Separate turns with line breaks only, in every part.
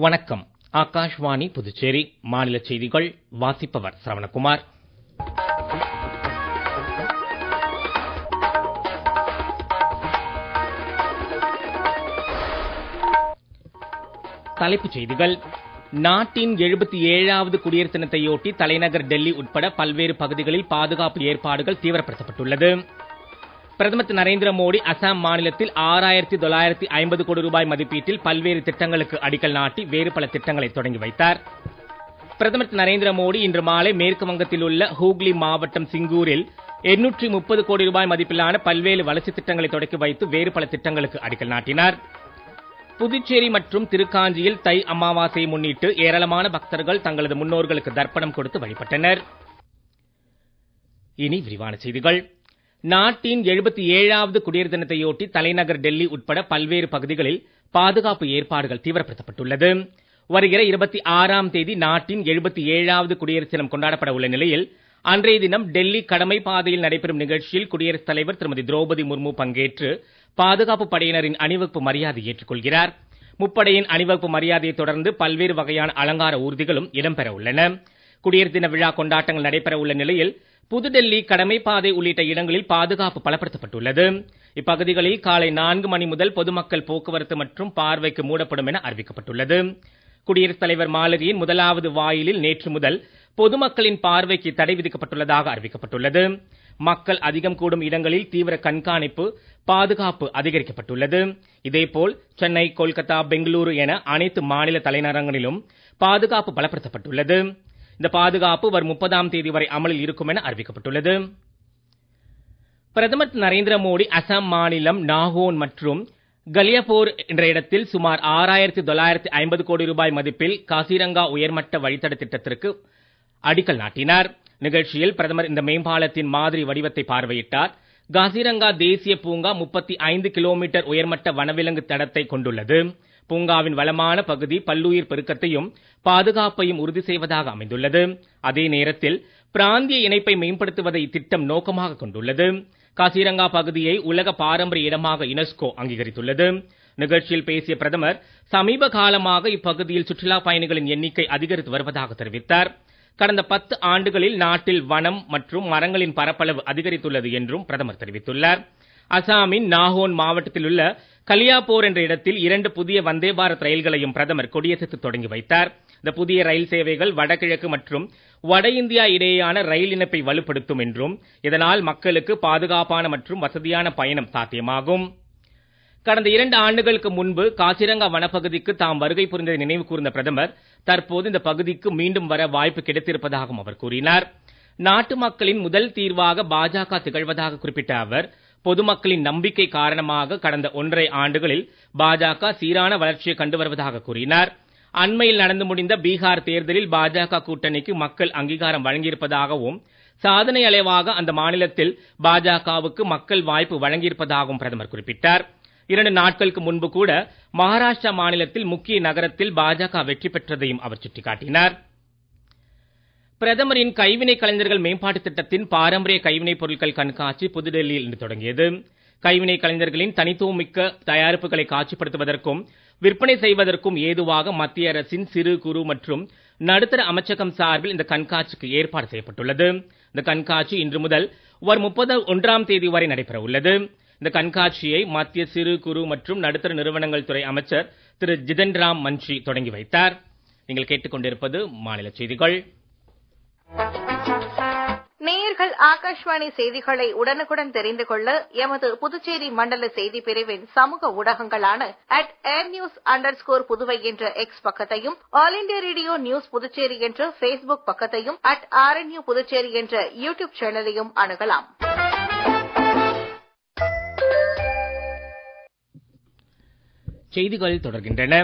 வணக்கம். ஆகாஷ்வாணி புதுச்சேரி மாநில செய்திகள் வாசிப்பவர் சரவணகுமார். தலைப்புச் செய்திகள். நாட்டின் 77வது குடியரசு தினத்தையொட்டி தலைநகர் டெல்லி உட்பட பல்வேறு பகுதிகளில் பாதுகாப்பு ஏற்பாடுகள் தீவிரப்படுத்தப்பட்டுள்ளது. பிரதமர் திரு நரேந்திர மோடி அசாம் மாநிலத்தில் 6950 கோடி ரூபாய் மதிப்பீட்டில் பல்வேறு திட்டங்களுக்கு அடிக்கல் நாட்டி வேறு பல திட்டங்களை தொடங்கி வைத்தார். பிரதமர் திரு நரேந்திர மோடி இன்று மாலை மேற்கு வங்கத்தில் உள்ள ஹூக்ளி மாவட்டம் சிங்கூரில் 830 கோடி ரூபாய் மதிப்பிலான பல்வேறு வளர்ச்சித் திட்டங்களை தொடங்கி வைத்து வேறு பல திட்டங்களுக்கு அடிக்கல் நாட்டினார். புதுச்சேரி மற்றும் திருக்காஞ்சியில் தை அமாவாசையை முன்னிட்டு ஏராளமான பக்தர்கள் தங்களது முன்னோர்களுக்கு தர்ப்பணம் கொடுத்து வழிபட்டனர். இனி விரிவான செய்திகள். நாட்டின் 77வது குடியரசு தினத்தையொட்டி தலைநகர் டெல்லி உட்பட பல்வேறு பகுதிகளில் பாதுகாப்பு ஏற்பாடுகள் தீவிரப்படுத்தப்பட்டுள்ளது. வருகிற 26ஆம் தேதி நாட்டின் 77வது குடியரசு தினம் கொண்டாடப்பட உள்ள நிலையில் அன்றைய தினம் டெல்லி கடமை பாதையில் நடைபெறும் நிகழ்ச்சியில் குடியரசுத் தலைவர் திருமதி திரௌபதி முர்மு பங்கேற்று பாதுகாப்பு படையினரின் அணிவகுப்பு மரியாதை ஏற்றுக்கொள்கிறார். முப்படையின் அணிவகுப்பு மரியாதையை தொடர்ந்து பல்வேறு வகையான அலங்கார ஊர்திகளும் இடம்பெற உள்ளன. குடியரசு தின விழா கொண்டாட்டங்கள் நடைபெற உள்ள நிலையில் புதுடெல்லி கடமை பாதை உள்ளிட்ட இடங்களில் பாதுகாப்பு பலப்படுத்தப்பட்டுள்ளது. இப்பகுதிகளில் காலை 4 மணி முதல் பொதுமக்கள் போக்குவரத்து மற்றும் பார்வைக்கு மூடப்படும் என அறிவிக்கப்பட்டுள்ளது. குடியரசுத் தலைவர் மாளிகையின் முதலாவது வாயிலில் நேற்று முதல் பொதுமக்களின் பார்வைக்கு தடை விதிக்கப்பட்டுள்ளதாக அறிவிக்கப்பட்டுள்ளது. மக்கள் அதிகம் கூடும் இடங்களில் தீவிர கண்காணிப்பு பாதுகாப்பு அதிகரிக்கப்பட்டுள்ளது. இதேபோல் சென்னை, கொல்கத்தா, பெங்களூரு என அனைத்து மாநில தலைநகரங்களிலும் பாதுகாப்பு பலப்படுத்தப்பட்டுள்ளது. இந்த பாதுகாப்பு வரும் 30ஆம் தேதி வரை அமலில் இருக்கும் என அறிவிக்கப்பட்டுள்ளது. பிரதமர் திரு நரேந்திர மோடி அசாம் மாநிலம் நாகோன் மற்றும் கலியாபோர் என்ற இடத்தில் சுமார் 6950 கோடி ரூபாய் மதிப்பில் காசிரங்கா உயர்மட்ட வழித்தட திட்டத்திற்கு அடிக்கல் நாட்டினார். நிகழ்ச்சியில் பிரதமர் இந்த மேம்பாலத்தின் மாதிரி வடிவத்தை பார்வையிட்டார். காசிரங்கா தேசிய பூங்கா 35 கிலோமீட்டர் உயர்மட்ட வனவிலங்கு தடத்தை கொண்டுள்ளது. பூங்காவின் வளமான பகுதி பல்லுயிர் பெருக்கத்தையும் பாதுகாப்பையும் உறுதி செய்வதாக அமைந்துள்ளது. அதே நேரத்தில் பிராந்திய இணைப்பை மேம்படுத்துவதை இத்திட்டம் நோக்கமாக கொண்டுள்ளது. காசிரங்கா பகுதியை உலக பாரம்பரிய இடமாக யுனெஸ்கோ அங்கீகரித்துள்ளது. நிகழ்ச்சியில் பேசிய பிரதமர் சமீப காலமாக இப்பகுதியில் சுற்றுலா பயணிகளின் எண்ணிக்கை அதிகரித்து வருவதாக தெரிவித்தார். கடந்த 10 ஆண்டுகளில் நாட்டில் வனம் மற்றும் மரங்களின் பரப்பளவு அதிகரித்துள்ளது என்றும் பிரதமர் தெரிவித்துள்ளார். அசாமின் நாகோன் மாவட்டத்தில் உள்ள கலியாபோர் என்ற இடத்தில் 2 புதிய வந்தே பாரத் ரயில்களையும் பிரதமர் கொடியசைத்து தொடங்கி வைத்தார். இந்த புதிய ரயில் சேவைகள் வடகிழக்கு மற்றும் வட இந்தியா இடையேயான ரயில் இணைப்பை வலுப்படுத்தும் என்றும் இதனால் மக்களுக்கு பாதுகாப்பான மற்றும் வசதியான பயணம் சாத்தியமாகும். கடந்த 2 ஆண்டுகளுக்கு முன்பு காசிரங்கா வனப்பகுதிக்கு தாம் வருகை புரிந்ததை நினைவு கூர்ந்த பிரதமர் தற்போது இந்த பகுதிக்கு மீண்டும் வர வாய்ப்பு கிடைத்திருப்பதாகவும் அவர் கூறினார். நாட்டு மக்களின் முதல் தீர்வாக பாஜக திகழ்வதாக குறிப்பிட்ட அவர் பொதுமக்களின் நம்பிக்கை காரணமாக கடந்த 1.5 ஆண்டுகளில் பாஜக சீரான வளர்ச்சியை கண்டு வருவதாக கூறினார். அண்மையில் நடந்து முடிந்த பீகார் தேர்தலில் பாஜக கூட்டணிக்கு மக்கள் அங்கீகாரம் வழங்கியிருப்பதாகவும் சாதனை அலைவாக அந்த மாநிலத்தில் பாஜகவுக்கு மக்கள் வாய்ப்பு வழங்கியிருப்பதாகவும் பிரதமர் குறிப்பிட்டார். 2 நாட்களுக்கு முன்பு கூட மகாராஷ்டிரா மாநிலத்தில் முக்கிய நகரத்தில் பாஜக வெற்றி பெற்றதையும் அவர் சுட்டிக்காட்டினார். பிரதமரின் கைவினை கலைஞர்கள் மேம்பாட்டு திட்டத்தின் பாரம்பரிய கைவினைப் பொருட்கள் கண்காட்சி புதுடெல்லியில் இன்று தொடங்கியது. கைவினை கலைஞர்களின் தனித்துவமிக்க தயாரிப்புகளை காட்சிப்படுத்துவதற்கும் விற்பனை செய்வதற்கும் ஏதுவாக மத்திய அரசின் சிறு குறு மற்றும் நடுத்தர அமைச்சகம் சார்பில் இந்த கண்காட்சிக்கு ஏற்பாடு செய்யப்பட்டுள்ளது. இந்த கண்காட்சி இன்று முதல் வரும் 31ஆம் தேதி வரை நடைபெற உள்ளது. இந்த கண்காட்சியை மத்திய சிறு குறு மற்றும் நடுத்தர நிறுவனங்கள் துறை அமைச்சர் திரு ஜிதன் ராம் மன்ஷி தொடங்கி வைத்தார். நீங்கள் கேட்டுக்கொண்டிருப்பது மாநில செய்திகள்.
நேயர்கள் ஆகாஷ்வாணி செய்திகளை உடனுக்குடன் தெரிந்து கொள்ள எமது புதுச்சேரி மண்டல செய்தி பிரிவின் சமூக ஊடகங்களான @airnews_புதுவை என்ற எக்ஸ் பக்கத்தையும், all India radio news Puducherry என்ற பேஸ்புக் பக்கத்தையும், @RNU புதுச்சேரி என்ற யூடியூப் சேனலையும் அணுகலாம்.
செய்திகள் தொடர்கின்றன.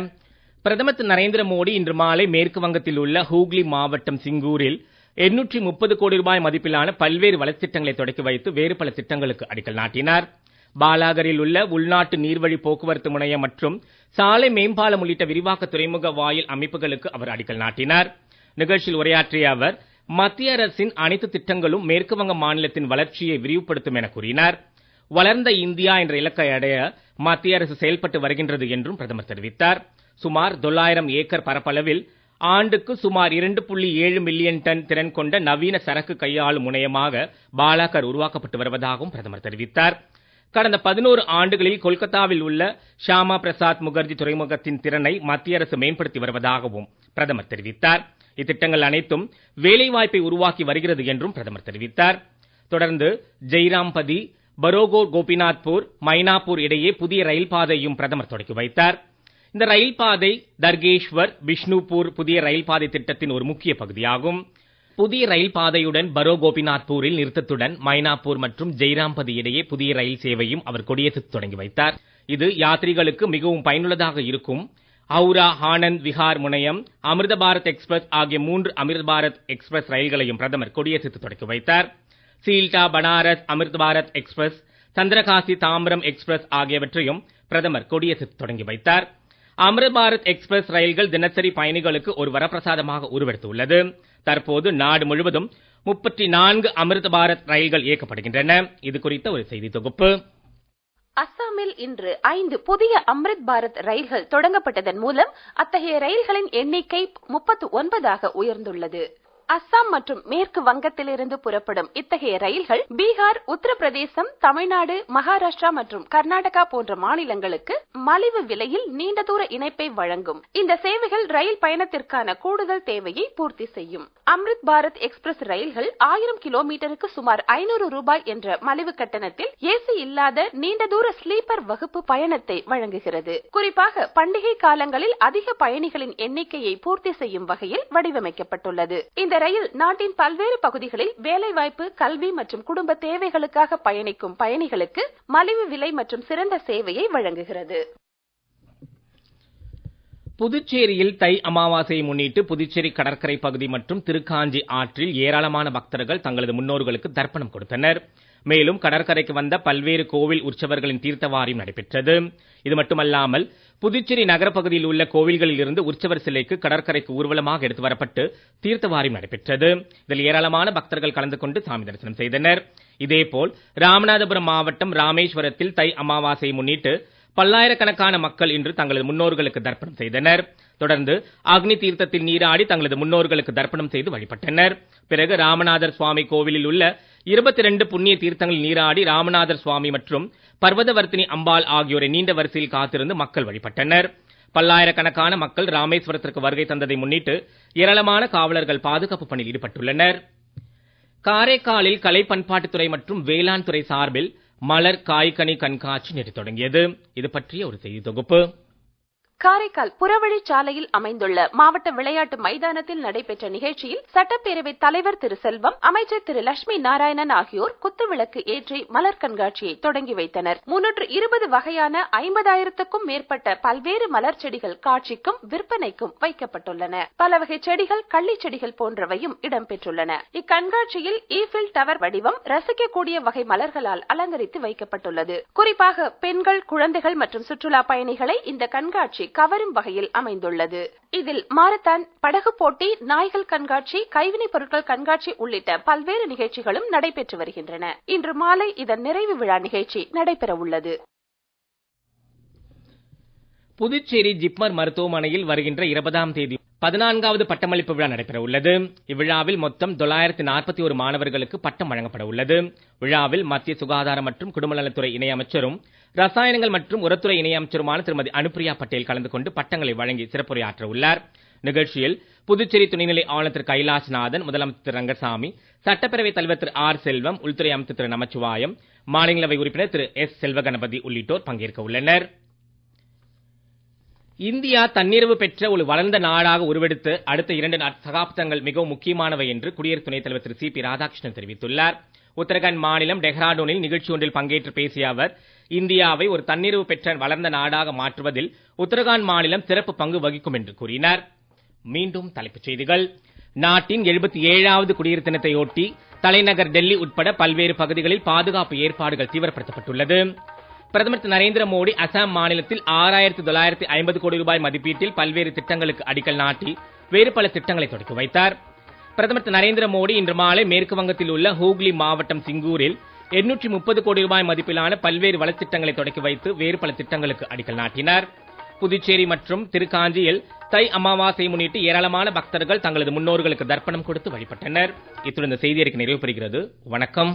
பிரதமர் திரு நரேந்திர மோடி இன்று மாலை மேற்கு வங்கத்தில் உள்ள ஹூக்ளி மாவட்டம் சிங்கூரில் 830 கோடி ரூபாய் மதிப்பிலான பல்வேறு வளர்ச்சித் திட்டங்களை தொடக்கி வைத்து வேறு பல திட்டங்களுக்கு அடிக்கல் நாட்டினார். பாலாகரில் உள்ள உள்நாட்டு நீர்வழி போக்குவரத்து முனையம் மற்றும் சாலை மேம்பாலம் உள்ளிட்ட விரிவாக்க துறைமுக வாயில் அமைப்புகளுக்கு அவர் அடிக்கல் நாட்டினார். நிகழ்ச்சியில் உரையாற்றிய அவர் மத்திய அரசின் அனைத்து திட்டங்களும் மேற்கு வங்க மாநிலத்தின் வளர்ச்சியை விரிவுபடுத்தும் என கூறினார். வளர்ந்த இந்தியா என்ற இலக்கை அடைய மத்திய அரசு செயல்பட்டு வருகின்றது என்றும் பிரதமர் தெரிவித்தார். சுமார் 900 ஏக்கர் பரப்பளவில் ஆண்டுக்கு சுமார் 2.7 மில்லியன் டன் திறன் கொண்ட நவீன சரக்கு கையாளும் முனையமாக பாலாகர் உருவாக்கப்பட்டு வருவதாகவும் பிரதமர் தெரிவித்தார். கடந்த 11 ஆண்டுகளில் கொல்கத்தாவில் உள்ள ஷியாமா பிரசாத் முகர்ஜி துறைமுகத்தின் திறனை மத்திய அரசு மேம்படுத்தி வருவதாகவும் பிரதமர் தெரிவித்தார். இத்திட்டங்கள் அனைத்தும் வேலைவாய்ப்பை உருவாக்கி வருகிறது என்றும் பிரதமர் தெரிவித்தார். தொடர்ந்து ஜெய்ராம்பதி, பரோகோ கோபிநாத்பூர், மைனாப்பூர் இடையே புதிய ரயில் பாதையும் பிரதமர் தொடங்கி வைத்தார். இந்த ரயில் பாதை தர்கேஷ்வர், பிஷ்ணுபூர் புதிய ரயில் பாதை திட்டத்தின் ஒரு முக்கிய பகுதியாகும். புதிய ரயில் பாதையுடன் பரோ கோபிநாத்பூரில் நிறுத்தத்துடன் மைனாப்பூர் மற்றும் ஜெய்ராம்பதி இடையே புதிய ரயில் சேவையும் அவர் கொடியேற்றி தொடங்கி வைத்தார். இது யாத்ரீகளுக்கு மிகவும் பயனுள்ளதாக இருக்கும். ஹவுரா, ஆனந்த் விஹார் முனையம், அமிர்த பாரத் எக்ஸ்பிரஸ் ஆகிய 3 அமிர்த பாரத் எக்ஸ்பிரஸ் ரயில்களையும் பிரதமர் கொடியேற்றி தொடங்கி வைத்தார். சீல்டா, பனாரஸ் அமிர்த பாரத் எக்ஸ்பிரஸ், சந்திரகாசி தாம்பரம் எக்ஸ்பிரஸ் ஆகியவற்றையும் பிரதமர் கொடியேற்றி தொடங்கி வைத்தார். அமிர்த பாரத் எக்ஸ்பிரஸ் ரயில்கள் தினசரி பயணிகளுக்கு ஒரு வரப்பிரசாதமாக உருவெடுத்துள்ளது. தற்போது நாடு முழுவதும் 34 அமிர்த பாரத் ரயில்கள் இயக்கப்படுகின்றன. இது குறித்த ஒரு செய்தி தொகுப்பு.
அஸ்ஸாமில் இன்று 5 புதிய அம்ரித் பாரத் ரயில்கள் தொடங்கப்பட்டதன் மூலம் அத்தகைய ரயில்களின் எண்ணிக்கை 39ஆக உயர்ந்துள்ளது. அஸ்ஸாம் மற்றும் மேற்கு வங்கத்திலிருந்து புறப்படும் இத்தகைய ரயில்கள் பீகார், உத்தரப்பிரதேசம், தமிழ்நாடு, மகாராஷ்டிரா மற்றும் கர்நாடகா போன்ற மாநிலங்களுக்கு மலிவு விலையில் நீண்ட தூர இணைப்பை வழங்கும். இந்த சேவைகள் ரயில் பயணத்திற்கான கூடுதல் தேவையை பூர்த்தி செய்யும். அம்ரித் பாரத் எக்ஸ்பிரஸ் ரயில்கள் 1000 கிலோமீட்டருக்கு சுமார் 500 ரூபாய் என்ற மலிவு கட்டணத்தில் ஏசி இல்லாத நீண்ட தூர ஸ்லீப்பர் வகுப்பு பயணத்தை வழங்குகிறது. குறிப்பாக பண்டிகை காலங்களில் அதிக பயணிகளின் எண்ணிக்கையை பூர்த்தி செய்யும் வகையில் வடிவமைக்கப்பட்டுள்ளது. இந்த ரயில் நாட்டின் பல்வேறு பகுதிகளில் வேலைவாய்ப்பு, கல்வி மற்றும் குடும்ப தேவைகளுக்காக பயணிக்கும் பயணிகளுக்கு மலிவு விலை மற்றும் சிறந்த சேவையை வழங்குகிறது.
புதுச்சேரியில் தை அமாவாசையை முன்னிட்டு புதுச்சேரி கடற்கரை பகுதி மற்றும் திருக்காஞ்சி ஆற்றில் ஏராளமான பக்தர்கள் தங்களது முன்னோர்களுக்கு தர்ப்பணம் கொடுத்தனர். மேலும் கடற்கரைக்கு வந்த பல்வேறு கோவில் உற்சவர்களின் தீர்த்தவாரியம் நடைபெற்றது. இது மட்டுமல்லாமல் புதுச்சேரி நகரப்பகுதியில் உள்ள கோவில்களில் இருந்து உற்சவர் சிலைக்கு கடற்கரைக்கு ஊர்வலமாக எடுத்து வரப்பட்டு தீர்த்தவாரியம் நடைபெற்றது. இதில் ஏராளமான பக்தர்கள் கலந்து கொண்டு சாமி தரிசனம் செய்தனர். இதேபோல் ராமநாதபுரம் மாவட்டம் ராமேஸ்வரத்தில் தை அமாவாசையை முன்னிட்டு பல்லாயிரக்கணக்கான மக்கள் இன்று தங்களது முன்னோர்களுக்கு தர்ப்பணம் செய்தனர். தொடர்ந்து அக்னி தீர்த்தத்தில் நீராடி தங்களது முன்னோர்களுக்கு தர்ப்பணம் செய்து வழிபட்டனர். பிறகு ராமநாதர் சுவாமி கோவிலில் உள்ள 22 புண்ணிய தீர்த்தங்களில் நீராடி ராமநாதர் சுவாமி மற்றும் பர்வதவர்த்தினி அம்பாள் ஆகியோரை நீண்ட வரிசையில் காத்திருந்து மக்கள் வழிபட்டனர். பல்லாயிரக்கணக்கான மக்கள் ராமேஸ்வரத்திற்கு வருகை தந்ததை முன்னிட்டு ஏராளமான காவலர்கள் பாதுகாப்பு பணியில் ஈடுபட்டுள்ளனர். காரைக்காலில் கலை பண்பாட்டுத்துறை மற்றும் வேளாண் துறை சார்பில் மலர் காய்கனி கண்காட்சி நேற்று தொடங்கியது. இது பற்றிய ஒரு செய்தி தொகுப்பு.
காரைக்கால் புறவழிச்சாலையில் அமைந்துள்ள மாவட்ட விளையாட்டு மைதானத்தில் நடைபெற்ற நிகழ்ச்சியில் சட்டப்பேரவை தலைவர் திரு செல்வம், அமைச்சர் திரு லட்சுமி நாராயணன் ஆகியோர் குத்துவிளக்கு ஏற்றி மலர் கண்காட்சியை தொடங்கி வைத்தனர். 320 வகையான 50,000க்கும் மேற்பட்ட பல்வேறு மலர் செடிகள் காட்சிக்கும் விற்பனைக்கும் வைக்கப்பட்டுள்ளன. பல வகை செடிகள், கள்ளி செடிகள் போன்றவையும் இடம்பெற்றுள்ளன. இக்கண்காட்சியில் ஈஃபில் டவர் வடிவம் ரசிக்கக்கூடிய வகை மலர்களால் அலங்கரித்து வைக்கப்பட்டுள்ளது. குறிப்பாக பெண்கள், குழந்தைகள் மற்றும் சுற்றுலா பயணிகளை இந்த கண்காட்சி கவரும் வகையில் அமைந்துள்ளது. இதில் மாரத்தான், படகு போட்டி, நாய்கள் கண்காட்சி, கைவினைப் பொருட்கள் கண்காட்சி உள்ளிட்ட பல்வேறு நிகழ்ச்சிகளும் நடைபெற்று வருகின்றன. இன்று மாலை இதன் நிறைவு விழா நிகழ்ச்சி நடைபெற உள்ளது.
புதுச்சேரி ஜிப்மர் மருத்துவமனையில் வருகின்ற 20ஆம் தேதி 14வது பட்டமளிப்பு விழா நடைபெற உள்ளது. இவ்விழாவில் மொத்தம் 941 மாணவர்களுக்கு பட்டம் வழங்கப்பட உள்ளது. விழாவில் மத்திய சுகாதாரம் மற்றும் குடும்பநலத்துறை இணையமைச்சரும் ரசாயனங்கள் மற்றும் உரத்துறை இணையமைச்சருமான திருமதி அனுப்பிரியா பட்டேல் கலந்து கொண்டு பட்டங்களை வழங்கி சிறப்புரையாற்ற உள்ளார். நிகழ்ச்சியில் புதுச்சேரி துணைநிலை ஆளுநர் திரு கைலாஷ்நாதன், முதலமைச்சர் திரு ரங்கசாமி, சட்டப்பேரவைத் தலைவர் திரு ஆர் செல்வம், உள்துறை அமைச்சர் திரு நமச்சிவாயம், மாநிலங்களவை உறுப்பினர் திரு எஸ் செல்வகணபதி உள்ளிட்டோர் பங்கேற்க உள்ளனர். இந்தியா தன்னிறைவு பெற்ற ஒரு வளர்ந்த நாடாக உருவெடுத்து அடுத்த 2 சகாப்தங்கள் மிகவும் முக்கியமானவை என்று குடியரசு துணைத் தலைவர் திரு சி.பி. ராதாகிருஷ்ணன் தெரிவித்துள்ளார். உத்தரகாண்ட் மாநிலம் டெஹ்ராடூனில் நிகழ்ச்சி ஒன்றில் பங்கேற்று பேசிய அவர், இந்தியாவை ஒரு தன்னிறைவு பெற்ற வளர்ந்த நாடாக மாற்றுவதில் உத்தரகாண்ட் மாநிலம் சிறப்பு பங்கு வகிக்கும் என்று கூறினார். மீண்டும் தலைப்புச் செய்திகள். நாட்டின் 77வது குடியரசு தினத்தையொட்டி தலைநகர் டெல்லி உட்பட பல்வேறு பகுதிகளில் பாதுகாப்பு ஏற்பாடுகள் தீவிரப்படுத்தப்பட்டுள்ளது. பிரதமர் திரு நரேந்திர மோடி அசாம் மாநிலத்தில் 6950 கோடி ரூபாய் மதிப்பீட்டில் பல்வேறு திட்டங்களுக்கு அடிக்கல் நாட்டி வேறு பல திட்டங்களை தொடக்கி வைத்தார். பிரதமர் திரு நரேந்திர மோடி இன்று மாலை மேற்கு வங்கத்தில் உள்ள ஹூக்ளி மாவட்டம் சிங்கூரில் 830 கோடி ரூபாய் மதிப்பிலான பல்வேறு வளர்ச்சித் திட்டங்களை தொடக்கி வைத்து வேறு பல திட்டங்களுக்கு அடிக்கல் நாட்டினார். புதுச்சேரி மற்றும் திருக்காஞ்சியில் தை அமாவாசை முன்னிட்டு ஏராளமான பக்தர்கள் தங்களது முன்னோர்களுக்கு தர்ப்பணம் கொடுத்து வழிபட்டனர். இத்துடன் இந்த செய்தி அறிக்கை நிறைவு பெறுகிறது. வணக்கம்.